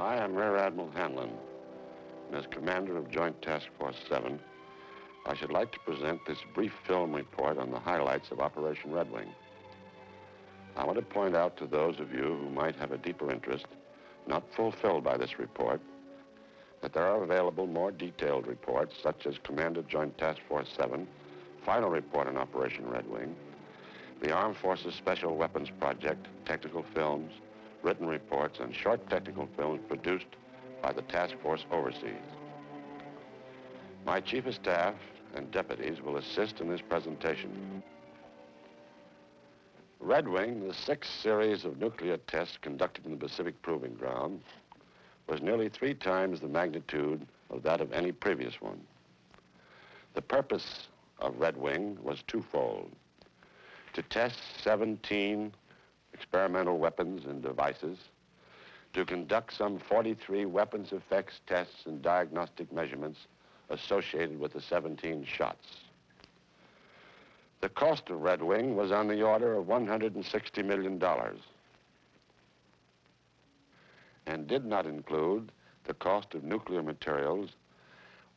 Hi, I'm Rear Admiral Hanlon, and as Commander of Joint Task Force 7, I should like to present this brief film report on the highlights of Operation Redwing. I want to point out to those of you who might have a deeper interest, not fulfilled by this report, that there are available more detailed reports, such as Commander Joint Task Force 7, Final Report on Operation Redwing, the Armed Forces Special Weapons Project, technical films, written reports, and short technical films produced by the task force overseas. My Chief of Staff and deputies will assist in this presentation. Redwing, the sixth series of nuclear tests conducted in the Pacific Proving Ground, was nearly 3 times the magnitude of that of any previous one. The purpose of Redwing was twofold: to test 17 experimental weapons and devices, to conduct some 43 weapons effects tests and diagnostic measurements associated with the 17 shots. The cost of Redwing was on the order of $160 million and did not include the cost of nuclear materials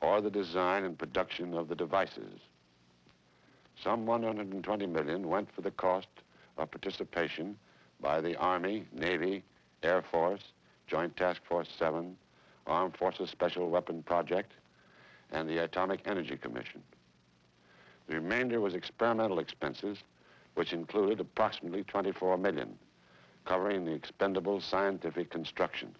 or the design and production of the devices. Some $120 million went for the cost of participation by the Army, Navy, Air Force, Joint Task Force 7, Armed Forces Special Weapon Project, and the Atomic Energy Commission. The remainder was experimental expenses, which included approximately $24 million, covering the expendable scientific construction.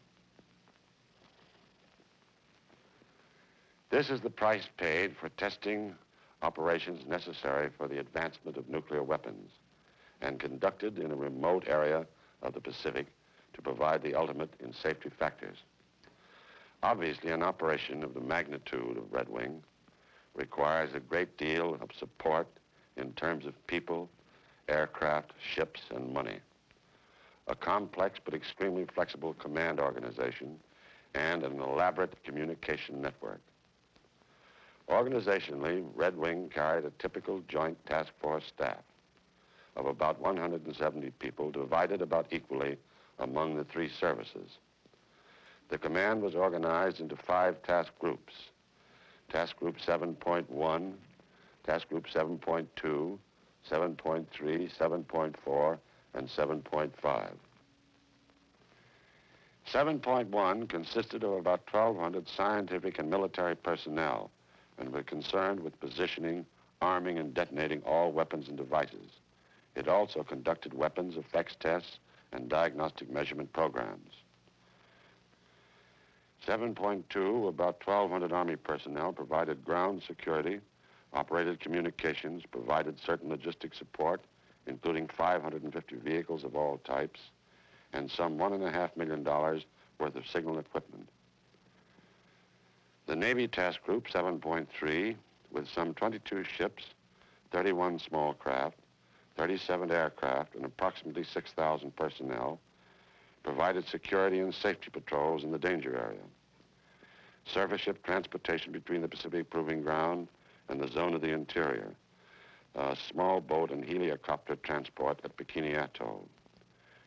This is the price paid for testing operations necessary for the advancement of nuclear weapons and conducted in a remote area of the Pacific to provide the ultimate in safety factors. Obviously, an operation of the magnitude of Redwing requires a great deal of support in terms of people, aircraft, ships, and money. A complex but extremely flexible command organization and an elaborate communication network. Organizationally, Redwing carried a typical Joint Task Force staff of about 170 people, divided about equally among the 3 services. The command was organized into 5 task groups: Task Group 7.1, Task Group 7.2, 7.3, 7.4, and 7.5. 7.1 consisted of about 1,200 scientific and military personnel and were concerned with positioning, arming, and detonating all weapons and devices. It also conducted weapons effects tests and diagnostic measurement programs. 7.2, about 1,200 Army personnel, provided ground security, operated communications, provided certain logistic support, including 550 vehicles of all types, and some $1.5 million worth of signal equipment. The Navy Task Group 7.3, with some 22 ships, 31 small craft, 37 aircraft, and approximately 6,000 personnel, provided security and safety patrols in the danger area. Surface ship transportation between the Pacific Proving Ground and the zone of the interior. Small boat and helicopter transport at Bikini Atoll.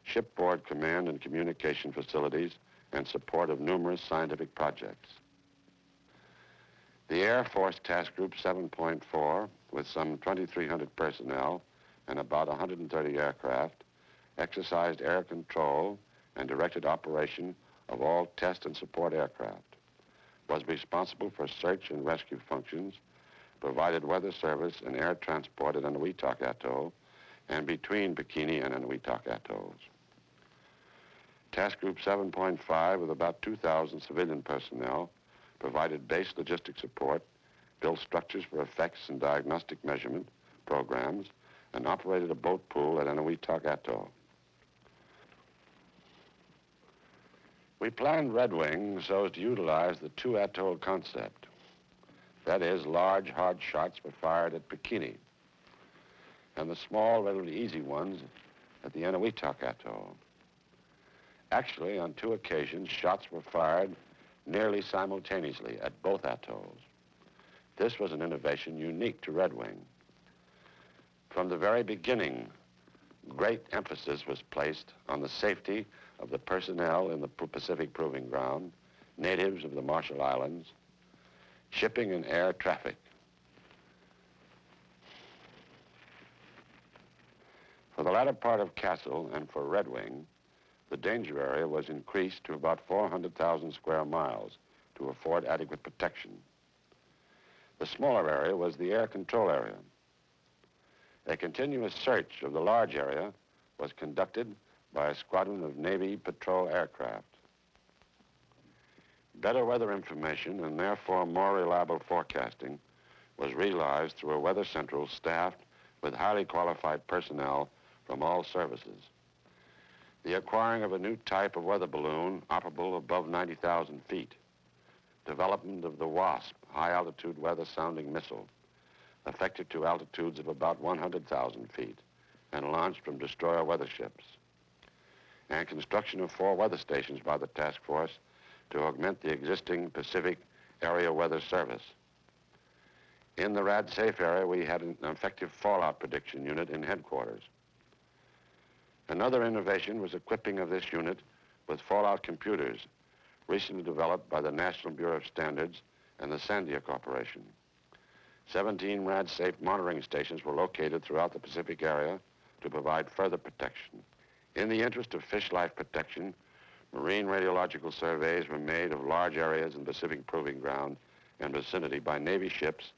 Shipboard command and communication facilities and support of numerous scientific projects. The Air Force Task Group 7.4, with some 2,300 personnel and about 130 aircraft, exercised air control and directed operation of all test and support aircraft, was responsible for search and rescue functions, provided weather service and air transport at Enewetak Atoll and between Bikini and Enewetak Atolls. Task Group 7.5, with about 2,000 civilian personnel, provided base logistic support, built structures for effects and diagnostic measurement programs, and operated a boat pool at Enewetak Atoll. We planned Redwing so as to utilize the 2 atoll concept. That is, large, hard shots were fired at Bikini, and the small, relatively easy ones at the Enewetak Atoll. Actually, on 2 occasions, shots were fired nearly simultaneously at both atolls. This was an innovation unique to Redwing. From the very beginning, great emphasis was placed on the safety of the personnel in the Pacific Proving Ground, natives of the Marshall Islands, shipping and air traffic. For the latter part of Castle and for Redwing, the danger area was increased to about 400,000 square miles to afford adequate protection. The smaller area was the air control area. A continuous search of the large area was conducted by a squadron of Navy patrol aircraft. Better weather information and therefore more reliable forecasting was realized through a weather central staffed with highly qualified personnel from all services. The acquiring of a new type of weather balloon operable above 90,000 feet, development of the WASP, high-altitude weather sounding missile, effective to altitudes of about 100,000 feet and launched from destroyer weather ships, and construction of 4 weather stations by the task force to augment the existing Pacific Area Weather Service. In the RAD-SAFE area, we had an effective fallout prediction unit in headquarters. Another innovation was equipping of this unit with fallout computers, recently developed by the National Bureau of Standards and the Sandia Corporation. 17 RAD-SAFE monitoring stations were located throughout the Pacific area to provide further protection. In the interest of fish life protection, marine radiological surveys were made of large areas in Pacific Proving Ground and vicinity by Navy ships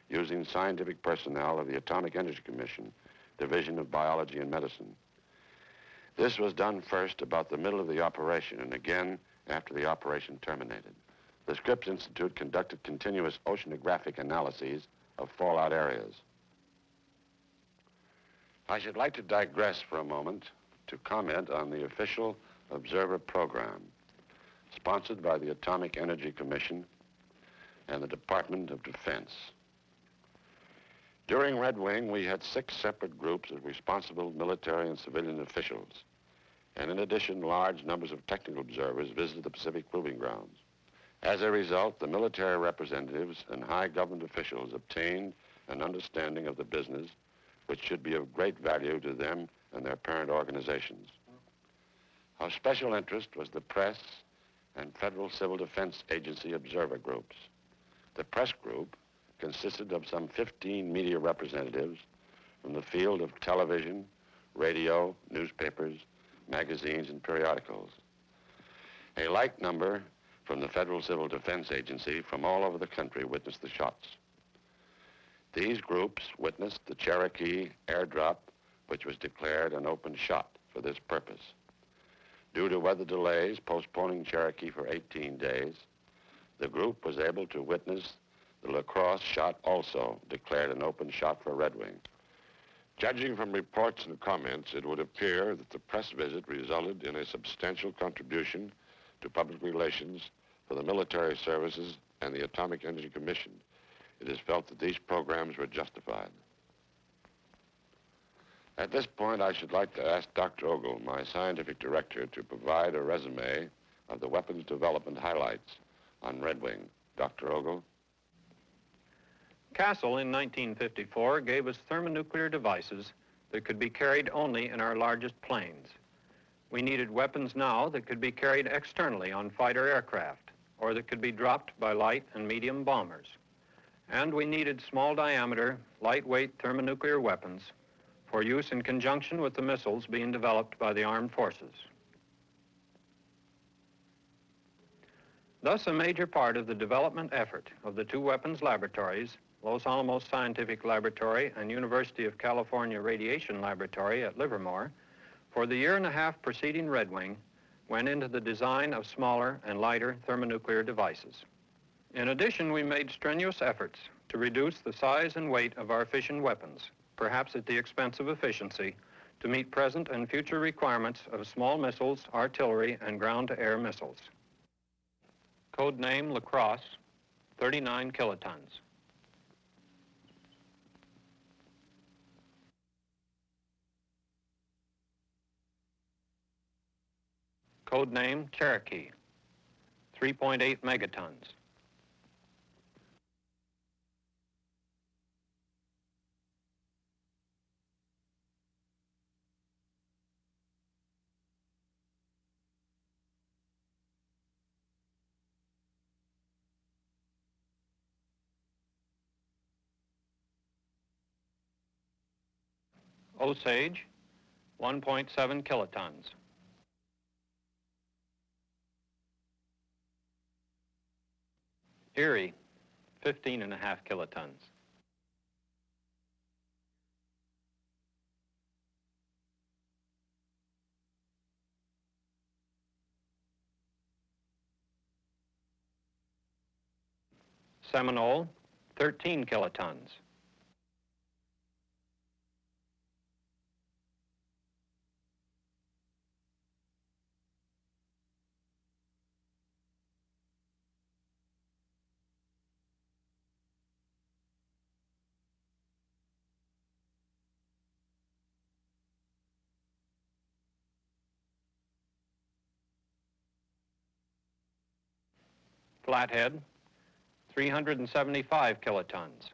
using scientific personnel of the Atomic Energy Commission, Division of Biology and Medicine. This was done first about the middle of the operation and again after the operation terminated. The Scripps Institute conducted continuous oceanographic analyses of fallout areas. I should like to digress for a moment to comment on the official observer program sponsored by the Atomic Energy Commission and the Department of Defense. During Redwing, we had 6 separate groups of responsible military and civilian officials, and in addition, large numbers of technical observers visited the Pacific Proving Grounds. As a result, the military representatives and high government officials obtained an understanding of the business which should be of great value to them and their parent organizations. Of special interest was the press and Federal Civil Defense Agency observer groups. The press group consisted of some 15 media representatives from the field of television, radio, newspapers, magazines, and periodicals. A like number from the Federal Civil Defense Agency from all over the country witnessed the shots. These groups witnessed the Cherokee airdrop, which was declared an open shot for this purpose. Due to weather delays postponing Cherokee for 18 days, the group was able to witness the La Crosse shot also declared an open shot for Redwing. Judging from reports and comments, it would appear that the press visit resulted in a substantial contribution to public relations for the military services and the Atomic Energy Commission. It is felt that these programs were justified. At this point, I should like to ask Dr. Ogle, my scientific director, to provide a resume of the weapons development highlights on Redwing. Dr. Ogle? Castle in 1954 gave us thermonuclear devices that could be carried only in our largest planes. We needed weapons now that could be carried externally on fighter aircraft, or that could be dropped by light and medium bombers. And we needed small diameter, lightweight thermonuclear weapons for use in conjunction with the missiles being developed by the armed forces. Thus, a major part of the development effort of the 2 weapons laboratories, Los Alamos Scientific Laboratory and University of California Radiation Laboratory at Livermore, for the year and a half preceding Redwing, went into the design of smaller and lighter thermonuclear devices. In addition, we made strenuous efforts to reduce the size and weight of our fission weapons, perhaps at the expense of efficiency, to meet present and future requirements of small missiles, artillery, and ground-to-air missiles. Code name La Crosse, 39 kilotons. Code name Cherokee, 3.8 megatons. Osage, 1.7 kilotons. Erie, 15.5 kilotons. Seminole, 13 kilotons. Flathead, 375 kilotons.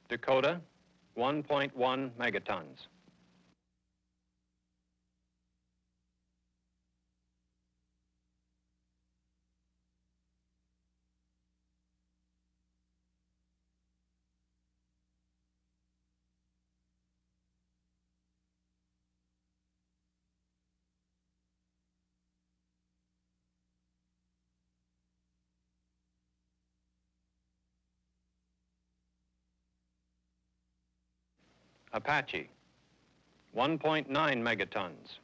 Dakota, 1.1 megatons. Apache, 1.9 megatons.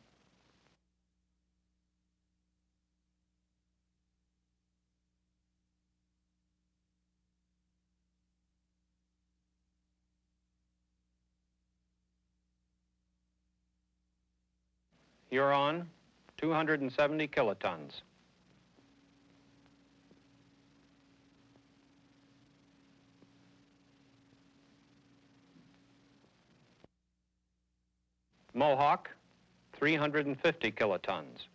Huron, 270 kilotons. Mohawk, 350 kilotons.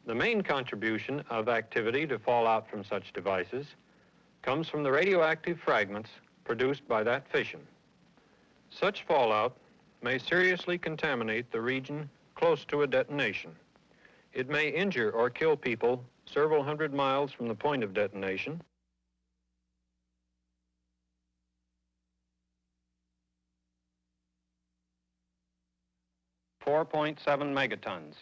The main contribution of activity to fallout from such devices comes from the radioactive fragments produced by that fission. Such fallout may seriously contaminate the region close to a detonation. It may injure or kill people several hundred miles from the point of detonation. .7 megatons.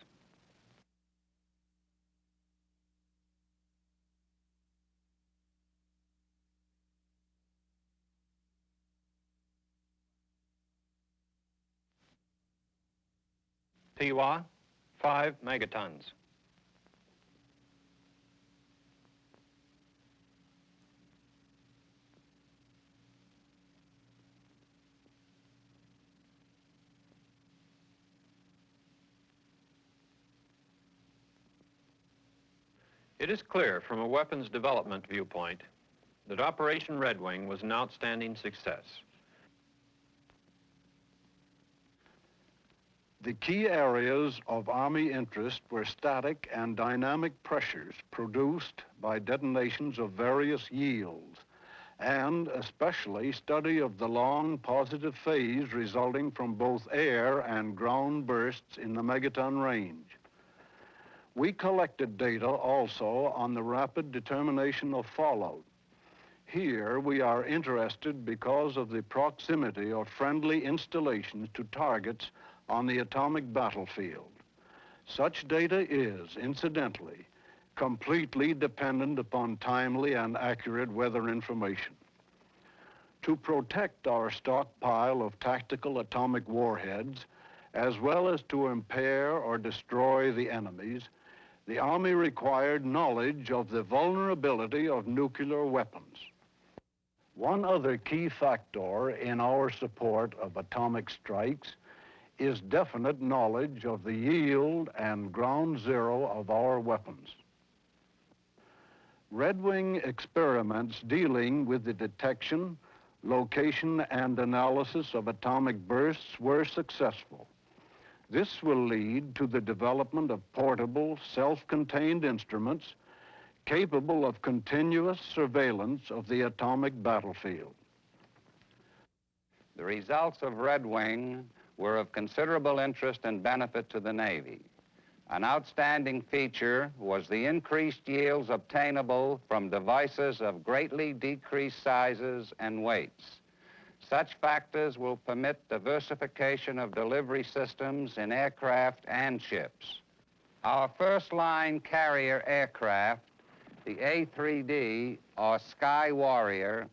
Tiwa, 5 megatons. It is clear from a weapons development viewpoint that Operation Redwing was an outstanding success. The key areas of Army interest were static and dynamic pressures produced by detonations of various yields, and especially study of the long positive phase resulting from both air and ground bursts in the megaton range. We collected data also on the rapid determination of fallout. Here we are interested because of the proximity of friendly installations to targets on the atomic battlefield. Such data is, incidentally, completely dependent upon timely and accurate weather information. To protect our stockpile of tactical atomic warheads, as well as to impair or destroy the enemies, the Army required knowledge of the vulnerability of nuclear weapons. One other key factor in our support of atomic strikes is definite knowledge of the yield and ground zero of our weapons. Redwing experiments dealing with the detection, location, and analysis of atomic bursts were successful. This will lead to the development of portable, self-contained instruments capable of continuous surveillance of the atomic battlefield. The results of Redwing were of considerable interest and benefit to the Navy. An outstanding feature was the increased yields obtainable from devices of greatly decreased sizes and weights. Such factors will permit diversification of delivery systems in aircraft and ships. Our first-line carrier aircraft, the A3D, or Sky Warrior,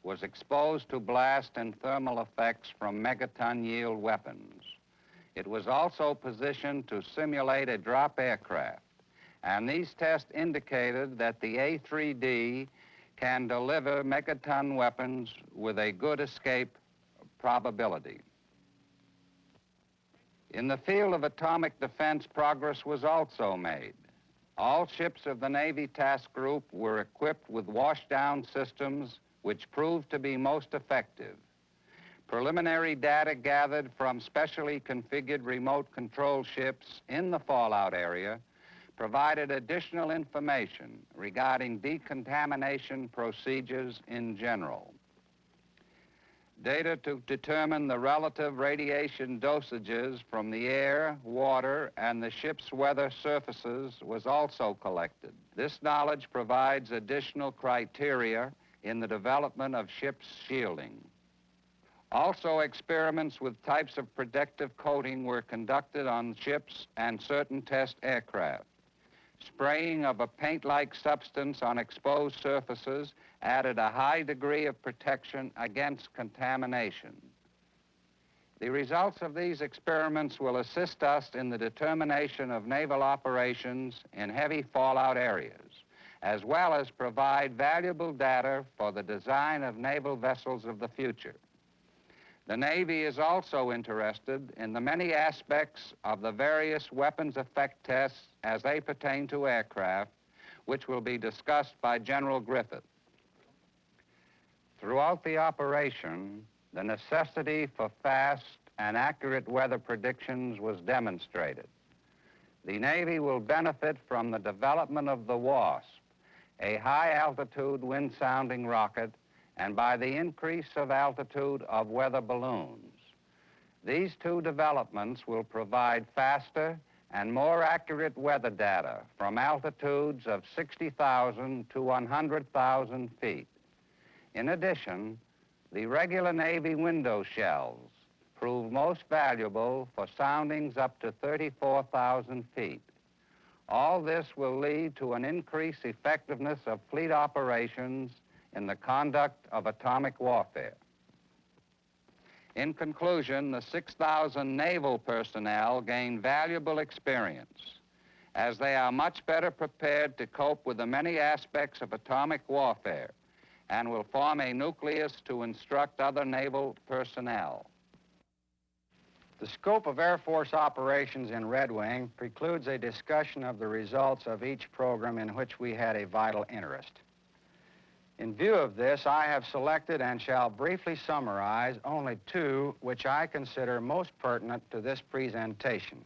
was exposed to blast and thermal effects from megaton yield weapons. It was also positioned to simulate a drop aircraft, and these tests indicated that the A3D can deliver megaton weapons with a good escape probability. In the field of atomic defense, progress was also made. All ships of the Navy Task Group were equipped with washdown systems which proved to be most effective. Preliminary data gathered from specially configured remote control ships in the fallout area provided additional information regarding decontamination procedures in general. Data to determine the relative radiation dosages from the air, water, and the ship's weather surfaces was also collected. This knowledge provides additional criteria in the development of ship's shielding. Also, experiments with types of protective coating were conducted on ships and certain test aircraft. Spraying of a paint-like substance on exposed surfaces added a high degree of protection against contamination. The results of these experiments will assist us in the determination of naval operations in heavy fallout areas, as well as provide valuable data for the design of naval vessels of the future. The Navy is also interested in the many aspects of the various weapons effect tests as they pertain to aircraft, which will be discussed by General Griffith. Throughout the operation, the necessity for fast and accurate weather predictions was demonstrated. The Navy will benefit from the development of the WASP, a high-altitude wind-sounding rocket, and by the increase of altitude of weather balloons. These two developments will provide faster and more accurate weather data from altitudes of 60,000 to 100,000 feet. In addition, the regular Navy window shells prove most valuable for soundings up to 34,000 feet. All this will lead to an increased effectiveness of fleet operations in the conduct of atomic warfare. In conclusion, the 6,000 naval personnel gain valuable experience, as they are much better prepared to cope with the many aspects of atomic warfare and will form a nucleus to instruct other naval personnel. The scope of Air Force operations in Redwing precludes a discussion of the results of each program in which we had a vital interest. In view of this, I have selected and shall briefly summarize only two which I consider most pertinent to this presentation: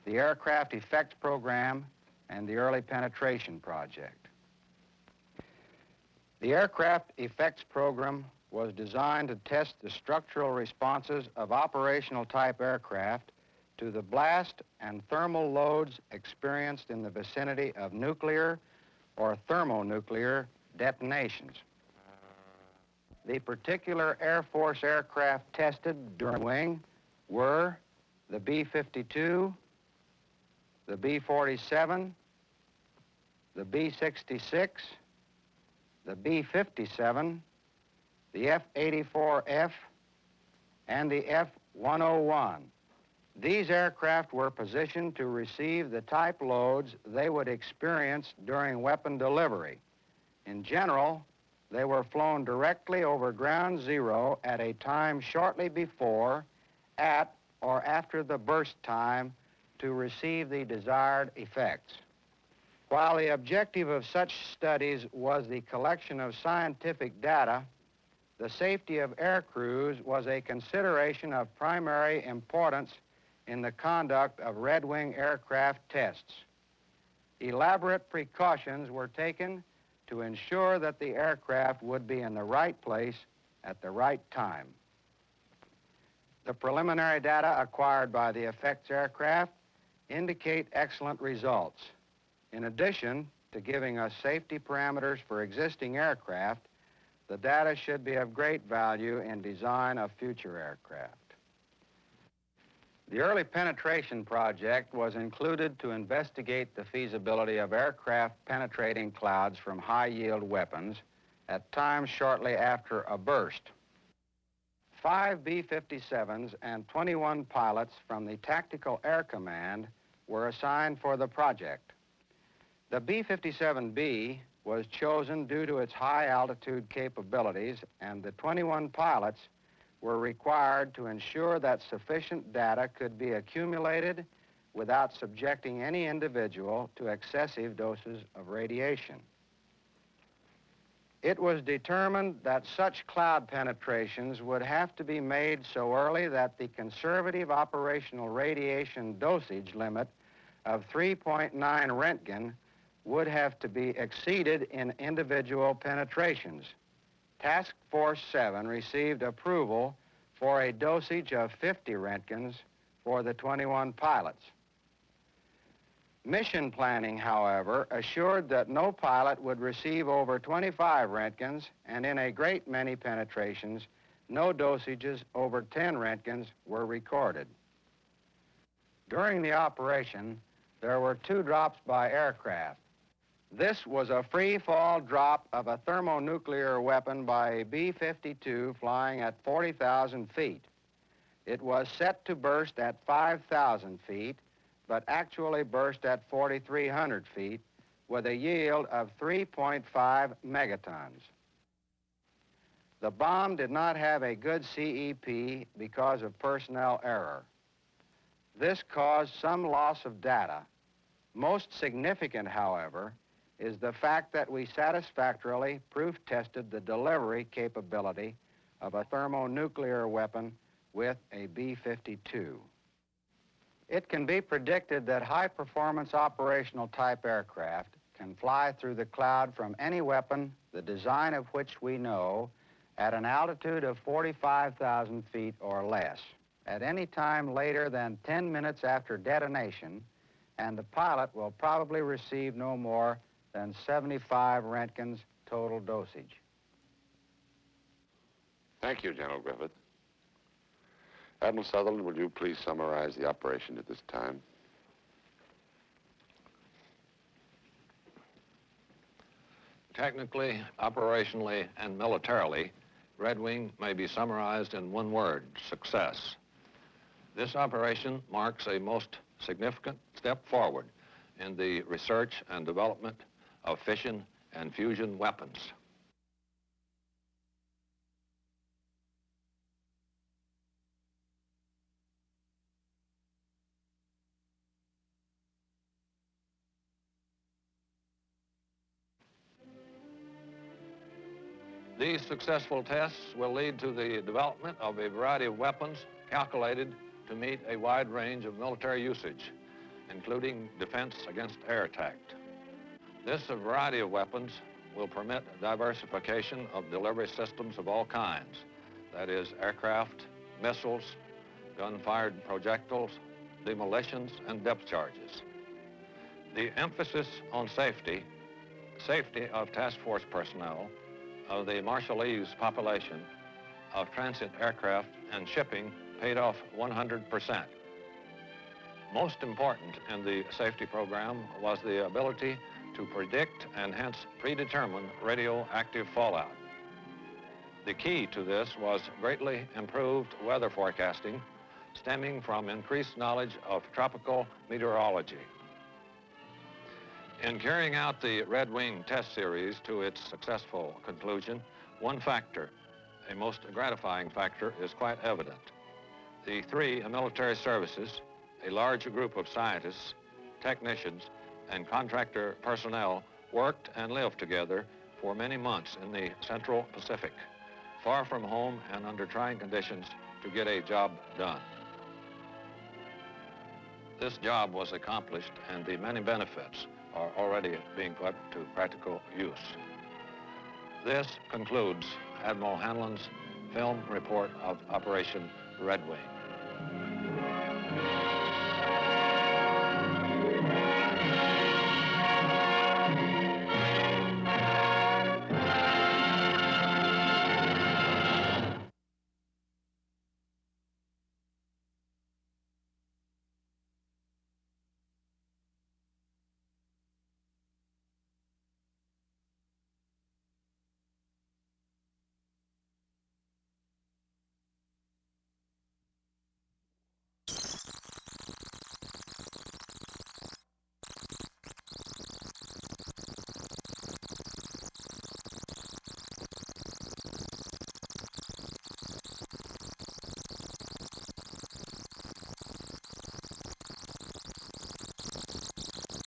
the Aircraft Effects Program and the Early Penetration Project. The Aircraft Effects Program was designed to test the structural responses of operational type aircraft to the blast and thermal loads experienced in the vicinity of nuclear or thermonuclear detonations. The particular Air Force aircraft tested during wing were the B-52, the B-47, the B-66, the B-57, the F-84F, and the F-101. These aircraft were positioned to receive the type loads they would experience during weapon delivery. In general, they were flown directly over ground zero at a time shortly before, at, or after the burst time to receive the desired effects. While the objective of such studies was the collection of scientific data, the safety of air crews was a consideration of primary importance in the conduct of Redwing aircraft tests. Elaborate precautions were taken to ensure that the aircraft would be in the right place at the right time. The preliminary data acquired by the effects aircraft indicate excellent results. In addition to giving us safety parameters for existing aircraft, the data should be of great value in design of future aircraft. The early penetration project was included to investigate the feasibility of aircraft penetrating clouds from high-yield weapons at times shortly after a burst. 5 B-57s and 21 pilots from the Tactical Air Command were assigned for the project. The B-57B was chosen due to its high altitude capabilities, and the 21 pilots were required to ensure that sufficient data could be accumulated without subjecting any individual to excessive doses of radiation. It was determined that such cloud penetrations would have to be made so early that the conservative operational radiation dosage limit of 3.9 Roentgen would have to be exceeded in individual penetrations. Task Force 7 received approval for a dosage of 50 Roentgens for the 21 pilots. Mission planning, however, assured that no pilot would receive over 25 Roentgens, and in a great many penetrations, no dosages over 10 Roentgens were recorded. During the operation, there were 2 drops by aircraft. This was a free-fall drop of a thermonuclear weapon by a B-52 flying at 40,000 feet. It was set to burst at 5,000 feet, but actually burst at 4,300 feet with a yield of 3.5 megatons. The bomb did not have a good CEP because of personnel error. This caused some loss of data. Most significant, however, is the fact that we satisfactorily proof-tested the delivery capability of a thermonuclear weapon with a B-52. It can be predicted that high-performance operational type aircraft can fly through the cloud from any weapon, the design of which we know, at an altitude of 45,000 feet or less, at any time later than 10 minutes after detonation, and the pilot will probably receive no more than 75 Roentgens total dosage. Thank you, General Griffith. Admiral Sutherland, will you please summarize the operation at this time? Technically, operationally, and militarily, Redwing may be summarized in one word: success. This operation marks a most significant step forward in the research and development of fission and fusion weapons. These successful tests will lead to the development of a variety of weapons calculated to meet a wide range of military usage, including defense against air attack. This variety of weapons will permit diversification of delivery systems of all kinds, that is, aircraft, missiles, gun-fired projectiles, demolitions, and depth charges. The emphasis on safety of task force personnel, of the Marshallese population, of transit aircraft and shipping paid off 100%. Most important in the safety program was the ability to predict and hence predetermine radioactive fallout. The key to this was greatly improved weather forecasting stemming from increased knowledge of tropical meteorology. In carrying out the Redwing test series to its successful conclusion, one factor, a most gratifying factor, is quite evident. The 3 military services, a large group of scientists, technicians, and contractor personnel worked and lived together for many months in the Central Pacific, far from home and under trying conditions, to get a job done. This job was accomplished, and the many benefits are already being put to practical use. This concludes Admiral Hanlon's film report of Operation Redwing.